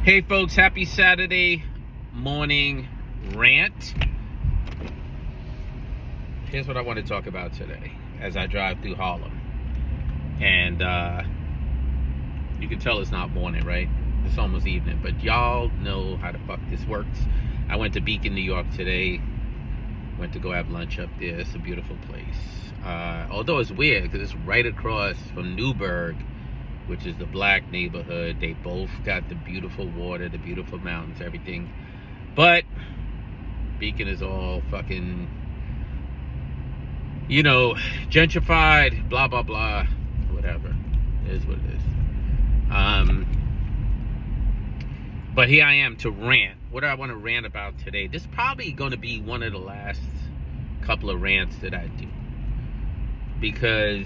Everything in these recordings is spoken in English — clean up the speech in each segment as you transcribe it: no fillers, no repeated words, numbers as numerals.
Hey folks, happy Saturday morning rant. Here's what I want to talk about today as I drive through Harlem. And you can tell it's not morning, right? It's almost evening, but y'all know how the fuck this works. I went to Beacon, New York today. Went to go have lunch up there. It's a beautiful place. Although it's weird because it's right across from Newburgh, which is the black neighborhood. They both got the beautiful water, the beautiful mountains, everything. But Beacon is all fucking, gentrified, blah, blah, blah, whatever. It is what it is. But here I am to rant. What do I want to rant about today? This is probably going to be one of the last couple of rants that I do. Because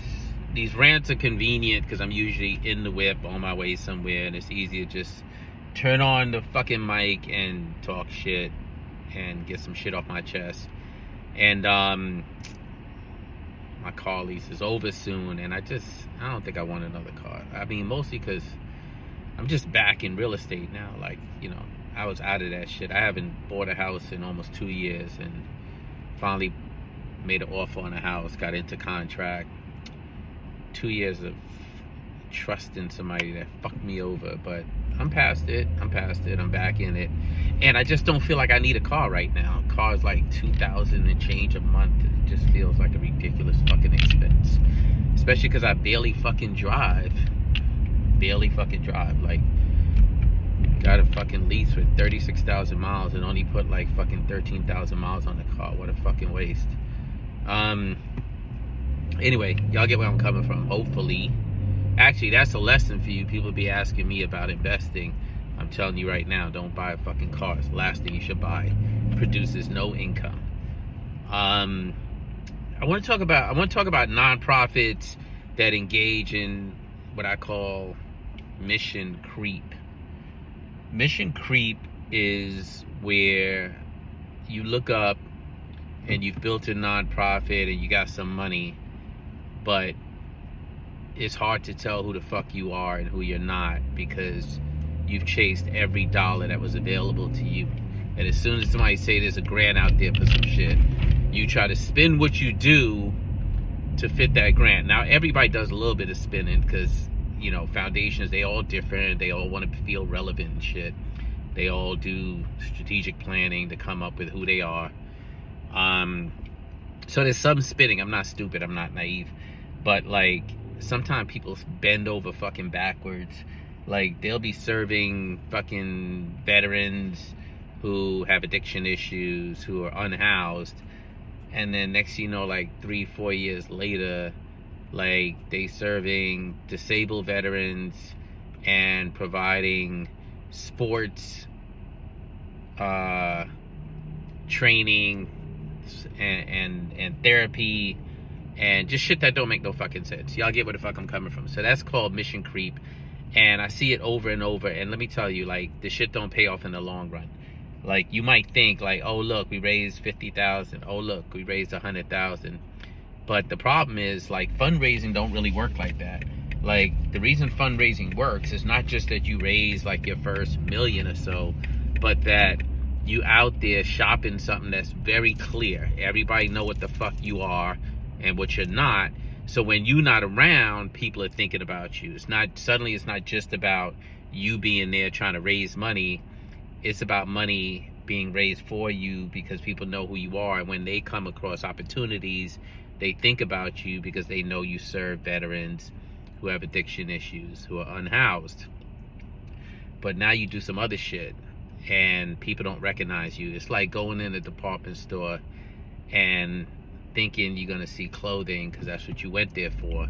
these rants are convenient because I'm usually in the whip on my way somewhere, and it's easy to just turn on the fucking mic and talk shit and get some shit off my chest. And my car lease is over soon, and I don't think I want another car. I mean, mostly because I'm just back in real estate now. Like, I was out of that shit. I haven't bought a house in almost 2 years, and finally made an offer on a house, got into contract. 2 years of trusting somebody that fucked me over, but I'm past it. I'm back in it, and I just don't feel like I need a car right now. Car's like $2,000 and change a month. It just feels like a ridiculous fucking expense, especially because I barely fucking drive. Like, got a fucking lease with 36,000 miles and only put like fucking 13,000 miles on the car. What a fucking waste. Anyway, y'all get where I'm coming from, hopefully. Actually, that's a lesson for you. People be asking me about investing. I'm telling you right now, don't buy a fucking car. It's the last thing you should buy. It produces no income. I want to talk about nonprofits that engage in what I call mission creep. Mission creep is where you look up and you've built a nonprofit and you got some money, but it's hard to tell who the fuck you are and who you're not because you've chased every dollar that was available to you. And as soon as somebody say there's a grant out there for some shit, you try to spin what you do to fit that grant. Now, everybody does a little bit of spinning because, foundations, they all different. They all want to feel relevant and shit. They all do strategic planning to come up with who they are. So there's some spinning. I'm not stupid. I'm not naive. But, like, sometimes people bend over fucking backwards. Like, they'll be serving fucking veterans who have addiction issues, who are unhoused. And then next thing you know, like 3-4 years later, like, they serving disabled veterans and providing sports, training, and therapy, and just shit that don't make no fucking sense. Y'all get where the fuck I'm coming from. So that's called mission creep, and I see it over and over. And let me tell you, like, this shit don't pay off in the long run. Like, you might think, like, oh look, we raised 50,000. Oh look, we raised 100,000. But the problem is, like, fundraising don't really work like that. Like, the reason fundraising works is not just that you raise like your first million or so, but that you out there shopping something that's very clear. Everybody know what the fuck you are and what you're not. So when you're not around, people are thinking about you. It's not just about you being there trying to raise money. It's about money being raised for you because people know who you are. And when they come across opportunities, they think about you because they know you serve veterans who have addiction issues, who are unhoused. But now you do some other shit and people don't recognize you. It's like going in a department store and thinking you're gonna see clothing because that's what you went there for.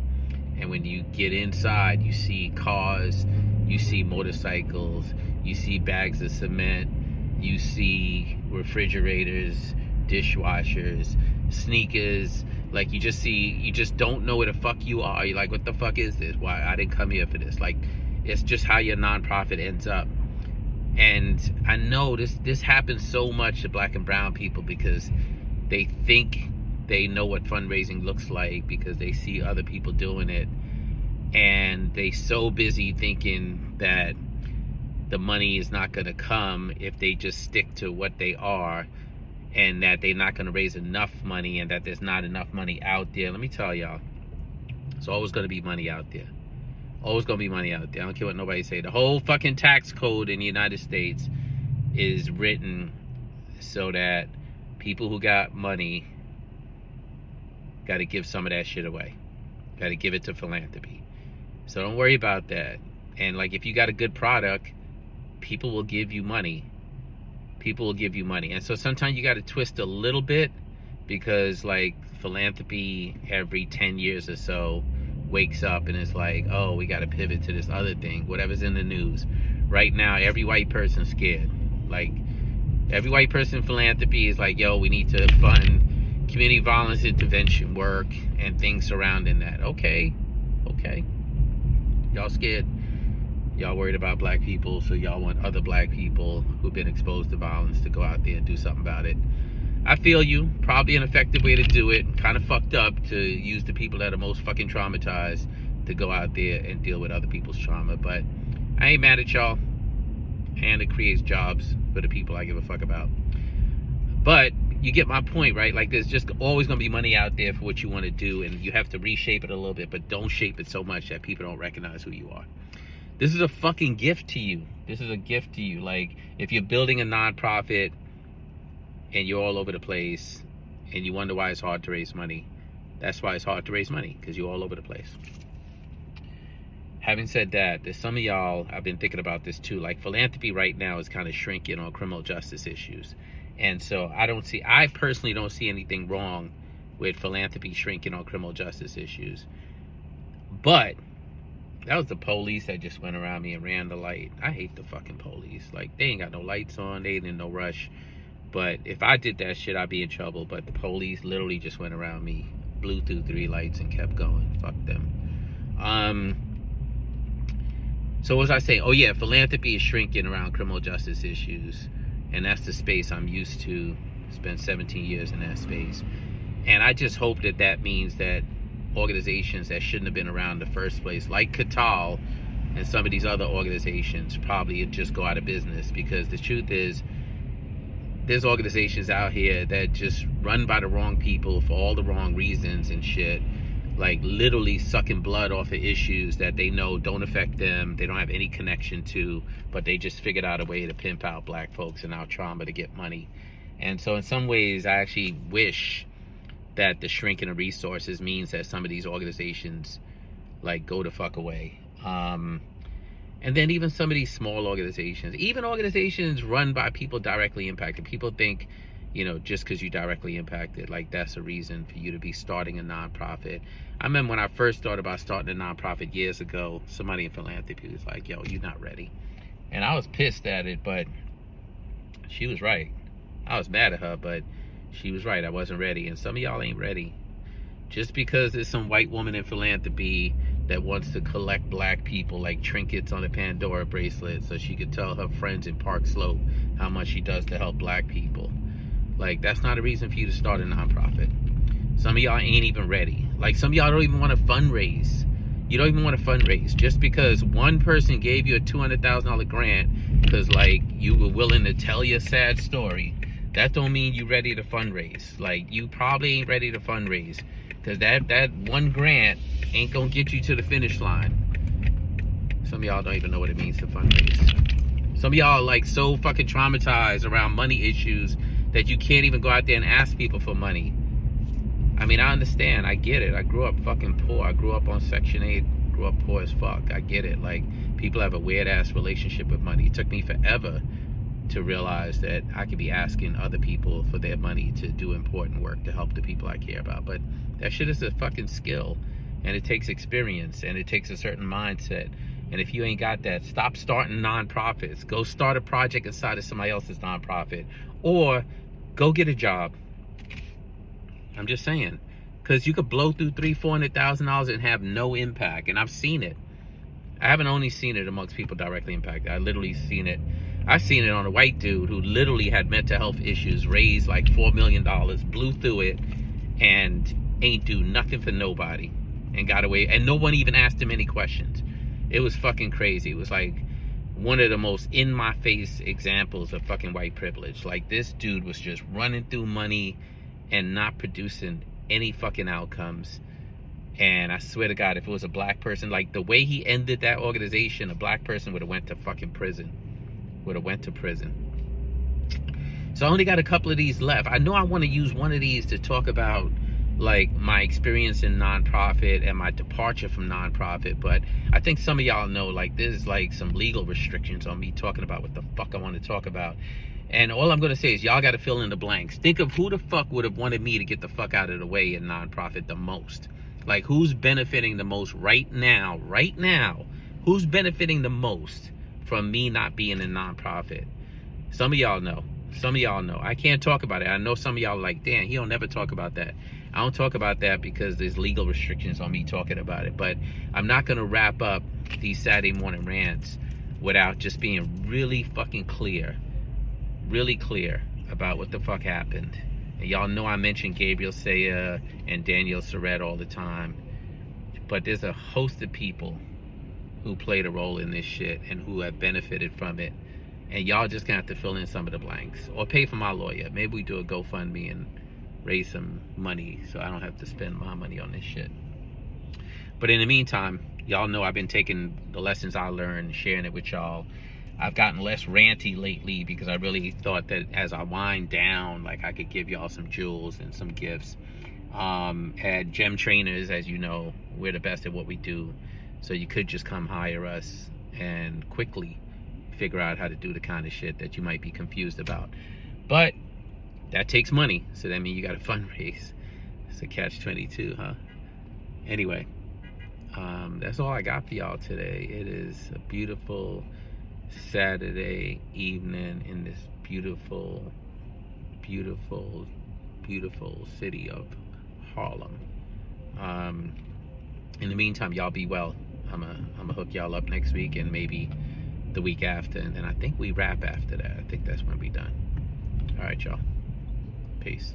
And when you get inside, you see cars, you see motorcycles, you see bags of cement, you see refrigerators, dishwashers, sneakers. Like, you just don't know where the fuck you are. You're like, what the fuck is this? Why? I didn't come here for this. Like, it's just how your nonprofit ends up. And I know this happens so much to black and brown people because they think they know what fundraising looks like because they see other people doing it. And they so busy thinking that the money is not going to come if they just stick to what they are, and that they're not going to raise enough money, and that there's not enough money out there. Let me tell y'all, it's always going to be money out there. Always going to be money out there. I don't care what nobody say. The whole fucking tax code in the United States is written so that people who got money got to give some of that shit away. Got to give it to philanthropy. So don't worry about that. And like, if you got a good product, people will give you money. People will give you money. And so sometimes you got to twist a little bit, because like philanthropy every 10 years or so wakes up and it's like, oh, we got to pivot to this other thing, whatever's in the news. Right now, every white person's scared. Like, every white person in philanthropy is like, yo, we need to fund community violence intervention work and things surrounding that. Okay. Y'all scared. Y'all worried about black people, so y'all want other black people who've been exposed to violence to go out there and do something about it. I feel you. Probably an effective way to do it. Kind of fucked up to use the people that are most fucking traumatized to go out there and deal with other people's trauma. But I ain't mad at y'all. And it creates jobs for the people I give a fuck about. But you get my point, right? Like, there's just always going to be money out there for what you want to do, and you have to reshape it a little bit, but don't shape it so much that people don't recognize who you are. This is a fucking gift to you. This is a gift to you. Like, if you're building a nonprofit and you're all over the place and you wonder why it's hard to raise money, that's why it's hard to raise money, because you're all over the place. Having said that, there's some of y'all, I've been thinking about this too, like philanthropy right now is kind of shrinking on criminal justice issues. And so I personally don't see anything wrong with philanthropy shrinking on criminal justice issues. But that was the police that just went around me and ran the light. I hate the fucking police. Like, they ain't got no lights on, they ain't in no rush. But if I did that shit, I'd be in trouble. But the police literally just went around me, blew through 3 lights and kept going. Fuck them. So what was I saying? Oh yeah, philanthropy is shrinking around criminal justice issues. And that's the space I'm used to. Spent 17 years in that space. And I just hope that that means that organizations that shouldn't have been around in the first place, like Qatar and some of these other organizations, probably just go out of business. Because the truth is, there's organizations out here that just run by the wrong people for all the wrong reasons and shit. Like, literally sucking blood off of issues that they know don't affect them, they don't have any connection to, but they just figured out a way to pimp out black folks and our trauma to get money. And so in some ways, I actually wish that the shrinking of resources means that some of these organizations, like, go the fuck away. And then even some of these small organizations, even organizations run by people directly impacted. People think, you know, just because you directly impacted, like, that's a reason for you to be starting a nonprofit. I remember when I first thought about starting a nonprofit years ago, somebody in philanthropy was like, yo, you're not ready. And I was pissed at it, but she was right. I was mad at her, but she was right. I wasn't ready. And some of y'all ain't ready. Just because there's some white woman in philanthropy that wants to collect black people like trinkets on a Pandora bracelet so she could tell her friends in Park Slope how much she does to help black people. Like, that's not a reason for you to start a nonprofit. Some of y'all ain't even ready. Like, some of y'all don't even want to fundraise. You don't even want to fundraise. Just because one person gave you a $200,000 grant because, like, you were willing to tell your sad story, that don't mean you ready to fundraise. Like, you probably ain't ready to fundraise, because that one grant ain't gonna get you to the finish line. Some of y'all don't even know what it means to fundraise. Some of y'all are, like, so fucking traumatized around money issues that you can't even go out there and ask people for money. I mean, I understand. I get it. I grew up fucking poor. I grew up on Section 8. Grew up poor as fuck. I get it. Like, people have a weird-ass relationship with money. It took me forever to realize that I could be asking other people for their money to do important work to help the people I care about. But that shit is a fucking skill. And it takes experience. And it takes a certain mindset. And if you ain't got that, stop starting nonprofits. Go start a project inside of somebody else's nonprofit. Or go get a job. I'm just saying. Because you could blow through $300,000-$400,000 and have no impact. And I've seen it. I haven't only seen it amongst people directly impacted. I literally seen it. I've seen it on a white dude who literally had mental health issues, raised like $4 million, blew through it, and ain't do nothing for nobody. And got away. And no one even asked him any questions. It was fucking crazy. It was like, one of the most in-my-face examples of fucking white privilege. Like, this dude was just running through money and not producing any fucking outcomes. And I swear to God, if it was a black person, like the way he ended that organization, a black person would have went to fucking prison. Would have went to prison. So I only got a couple of these left. I know I want to use one of these to talk about like my experience in nonprofit and my departure from nonprofit, but I think some of y'all know like there's like some legal restrictions on me talking about what the fuck I want to talk about. And all I'm going to say is y'all got to fill in the blanks. Think of who the fuck would have wanted me to get the fuck out of the way in nonprofit the most. Like, who's benefiting the most right now? Who's benefiting the most from me not being in nonprofit? Some of y'all know. I can't talk about it. I know some of y'all are like, damn, he don't never talk about that. I don't talk about that because there's legal restrictions on me talking about it. But I'm not going to wrap up these Saturday morning rants without just being really fucking clear about what the fuck happened. And y'all know I mention Gabriel Saya and Daniel Surratt all the time. But there's a host of people who played a role in this shit and who have benefited from it. And y'all just gonna have to fill in some of the blanks. Or pay for my lawyer. Maybe we do a GoFundMe and raise some money so I don't have to spend my money on this shit. But in the meantime, y'all know I've been taking the lessons I learned, sharing it with y'all. I've gotten less ranty lately because I really thought that as I wind down, like I could give y'all some jewels and some gifts. At Gem Trainers, as you know, we're the best at what we do. So you could just come hire us and quickly figure out how to do the kind of shit that you might be confused about. But that takes money, so that means you got to fundraise. It's a catch-22, huh? Anyway, that's all I got for y'all today. It is a beautiful Saturday evening in this beautiful, beautiful, beautiful city of Harlem. In the meantime, y'all be well. I'm gonna hook y'all up next week and maybe the week after, and then I think we wrap after that. I think that's when we done. All right, y'all. Peace.